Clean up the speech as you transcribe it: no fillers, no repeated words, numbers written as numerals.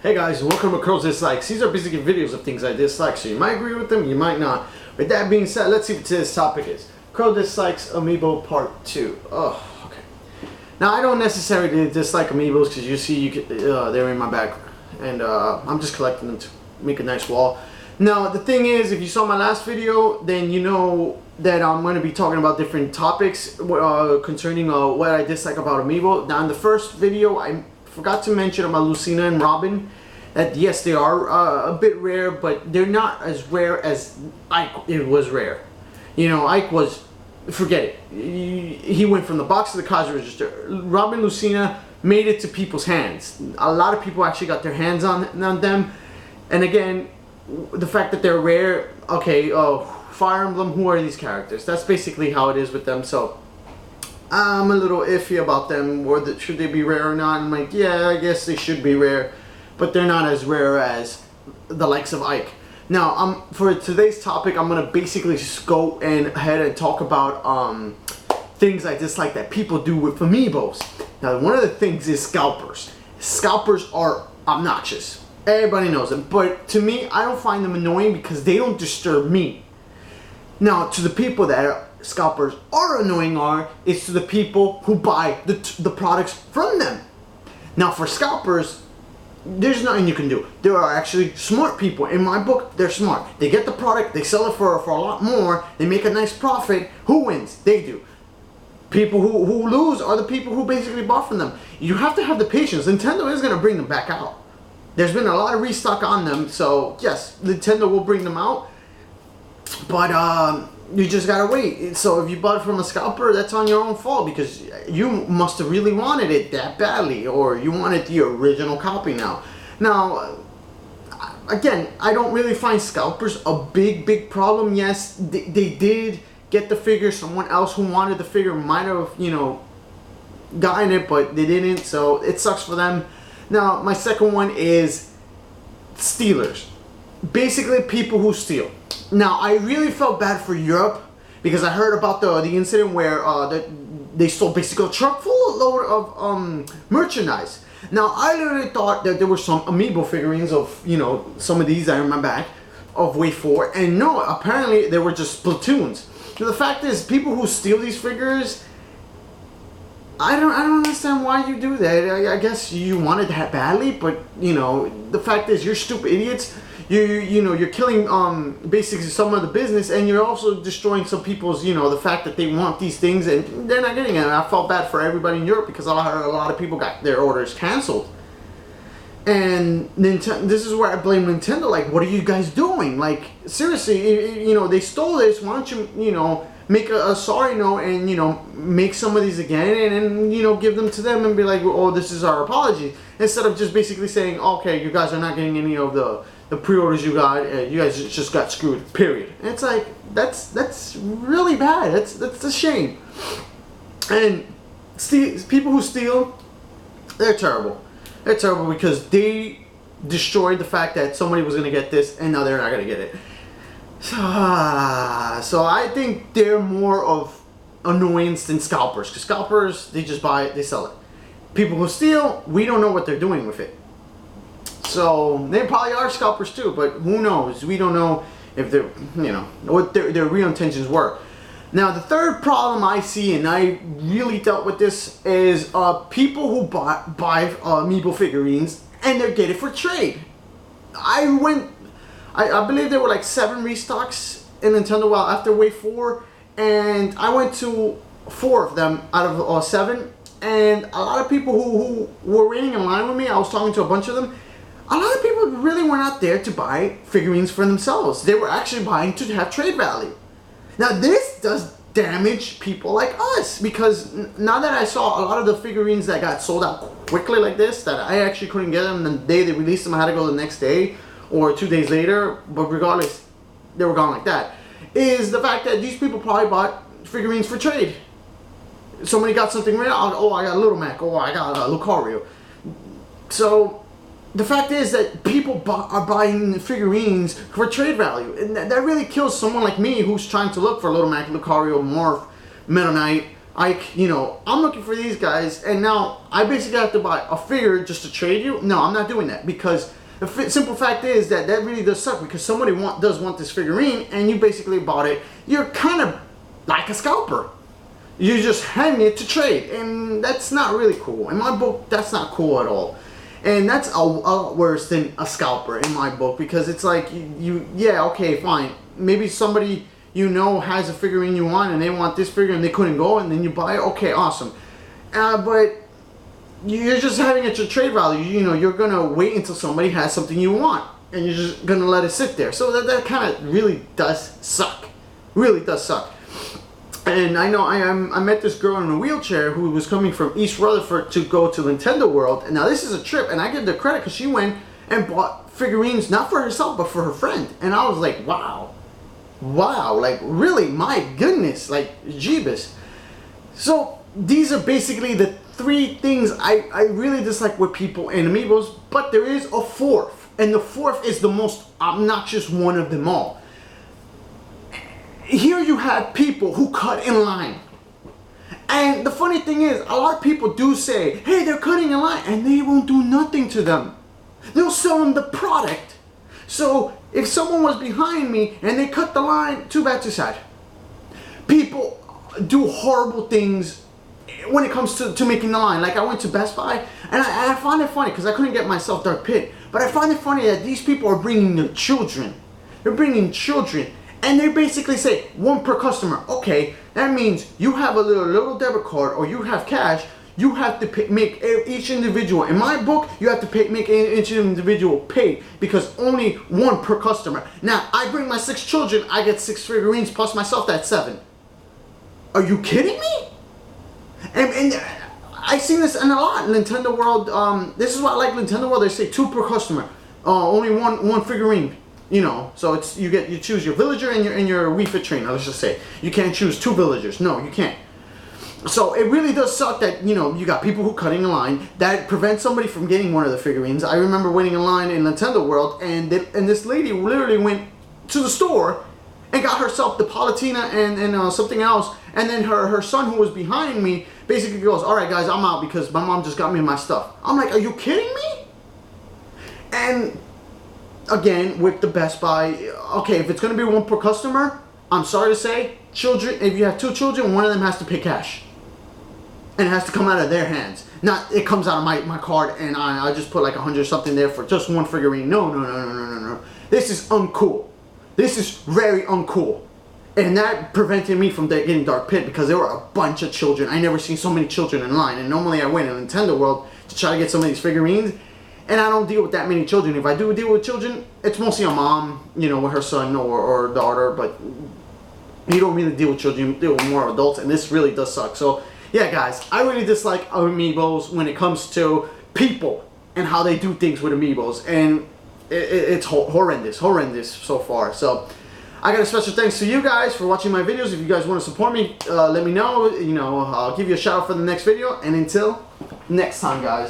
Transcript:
Hey guys, and welcome to Curls Dislikes. These are basically videos of things I dislike, so you might agree with them, you might not. With that being said, let's see what today's topic is. Curl Dislikes Amiibo Part 2. Oh, okay. Now, I don't necessarily dislike Amiibos because you see they're in my bag. And I'm just collecting them to make a nice wall. Now, the thing is, if you saw my last video, then you know that I'm going to be talking about different topics concerning what I dislike about Amiibo. Now, in the first video, I forgot to mention about Lucina and Robin. That yes, they are a bit rare, but they're not as rare as Ike. It was rare. You know, Ike was, forget it. He went from the box to the cards register. Robin, Lucina made it to people's hands. A lot of people actually got their hands on them. And again, the fact that they're rare, okay, Fire Emblem, who are these characters? That's basically how it is with them. So I'm a little iffy about them, or should they be rare or not. I'm like, yeah, I guess they should be rare, but they're not as rare as the likes of Ike. Now, for today's topic, I'm gonna basically just go ahead and talk about things I dislike that people do with Amiibos. Now, one of the things is scalpers. Scalpers are obnoxious. Everybody knows them, but to me, I don't find them annoying because they don't disturb me. Now, to the people that scalpers are annoying is to the people who buy the products from them. Now, for scalpers, there's nothing you can do. There are actually smart people. In my book, they're smart. They get the product, they sell it for a lot more, they make a nice profit. Who wins? They do. People who lose are the people who basically bought from them. You have to have the patience. Nintendo is going to bring them back out. There's been a lot of restock on them, so yes, Nintendo will bring them out. But you just gotta wait. So if you bought it from a scalper, that's on your own fault because you must have really wanted it that badly, or you wanted the original copy now. Now, again, I don't really find scalpers a big problem. Yes, they did get the figure. Someone else who wanted the figure might have, gotten it, but they didn't, so it sucks for them. Now, my second one is stealers. Basically, people who steal. Now, I really felt bad for Europe because I heard about the incident where they stole basically a truck full of merchandise. Now, I literally thought that there were some Amiibo figurines of, some of these that are in my bag of Wave 4, and no, apparently they were just platoons. So the fact is, people who steal these figures, I don't understand why you do that. I guess you wanted that badly, but the fact is, you're stupid idiots. You're killing basically some of the business, and you're also destroying some people's the fact that they want these things and they're not getting it. And I felt bad for everybody in Europe because a lot of people got their orders canceled. And this is where I blame Nintendo. Like, what are you guys doing? Like, seriously, they stole this. Why don't you make a sorry note and make some of these again and give them to them and be like, oh, this is our apology, instead of just basically saying, okay, you guys are not getting any of the pre-orders you got, you guys just got screwed, period. And it's like, that's really bad. That's a shame. And people who steal, they're terrible. They're terrible because they destroyed the fact that somebody was going to get this and now they're not going to get it. So I think they're more of annoyance than scalpers, because scalpers, they just buy it, they sell it. People who steal, we don't know what they're doing with it. So they probably are scalpers too, but who knows? We don't know if they're, what their real intentions were. Now, the third problem I see, and I really dealt with this, is people who buy Amiibo figurines and they get it for trade. I believe there were like 7 restocks in Nintendo WoW after Wave 4, and I went to 4 of them out of 7, and a lot of people who were waiting in line with me, I was talking to a bunch of them, a lot of people really were not there to buy figurines for themselves. They were actually buying to have trade value. Now, this does damage people like us, because now that I saw a lot of the figurines that got sold out quickly like this, that I actually couldn't get them the day they released them, I had to go the next day or 2 days later, but regardless, they were gone like that, is the fact that these people probably bought figurines for trade. Somebody got something rare, oh, I got a Little Mac, oh, I got a Lucario. So the fact is that people are buying figurines for trade value, and that really kills someone like me who's trying to look for Little Mac, Lucario, Morph, Meta Knight, Like, you know, I'm looking for these guys, and now I basically have to buy a figure just to trade you. No, I'm not doing that, because the simple fact is that really does suck, because somebody does want this figurine, and you basically bought it. You're kind of like a scalper. You're just handing it to trade, and that's not really cool. In my book, that's not cool at all. And that's a lot worse than a scalper in my book, because it's like, yeah, okay, fine. Maybe somebody you know has a figurine you want, and they want this figure and they couldn't go, and then you buy it. Okay, awesome. But you're just having it to trade value. You know, you're gonna wait until somebody has something you want, and you're just gonna let it sit there. So that kind of really does suck. Really does suck. And I know I met this girl in a wheelchair who was coming from East Rutherford to go to Nintendo World. And now this is a trip, and I give her credit because she went and bought figurines, not for herself, but for her friend. And I was like, wow. Wow, like really, my goodness, like Jeebus. So these are basically the 3 things I really dislike with people and Amiibos, but there is a 4th. And the 4th is the most obnoxious one of them all. Here you have people who cut in line. And the funny thing is, a lot of people do say, hey, they're cutting in line, and they won't do nothing to them. They'll sell them the product. So if someone was behind me and they cut the line, too bad, too sad. People do horrible things when it comes to making the line. Like I went to Best Buy, and I find it funny because I couldn't get myself Dark Pit. But I find it funny that these people are bringing their children. They're bringing children. And they basically say 1 per customer. Okay, that means you have a little debit card, or you have cash. You have to make each individual. In my book, you have to make each individual pay, because only 1 per customer. Now, I bring my 6 children. I get 6 figurines plus myself. That's 7. Are you kidding me? And I've seen this in a lot. Nintendo World. This is why I like Nintendo World. They say 2 per customer. Only one figurine. You know, so it's you choose your villager and your Wii Fit trainer. Let's just say you can't choose 2 villagers. No, you can't. So it really does suck that, you know, you got people who cutting a line that prevents somebody from getting one of the figurines. I remember waiting in line in Nintendo World, and this lady literally went to the store and got herself the Palutena and something else, and then her son, who was behind me, basically goes, all right guys, I'm out because my mom just got me my stuff. I'm like, are you kidding me? And again, with the Best Buy, okay, if it's going to be 1 per customer, I'm sorry to say, children, if you have 2 children, one of them has to pay cash. And it has to come out of their hands. Not, it comes out of my card, and I just put like 100 something there for just 1 figurine. No. This is uncool. This is very uncool. And that prevented me from getting Dark Pit, because there were a bunch of children. I never seen so many children in line. And normally I went in Nintendo World to try to get some of these figurines, and I don't deal with that many children. If I do deal with children, it's mostly a mom, you know, with her son or daughter, but you don't really deal with children, you deal with more adults, and this really does suck. So, yeah, guys, I really dislike Amiibos when it comes to people and how they do things with Amiibos, and it's horrendous so far. So, I got a special thanks to you guys for watching my videos. If you guys want to support me, let me know. You know, I'll give you a shout out for the next video, and until next time, guys.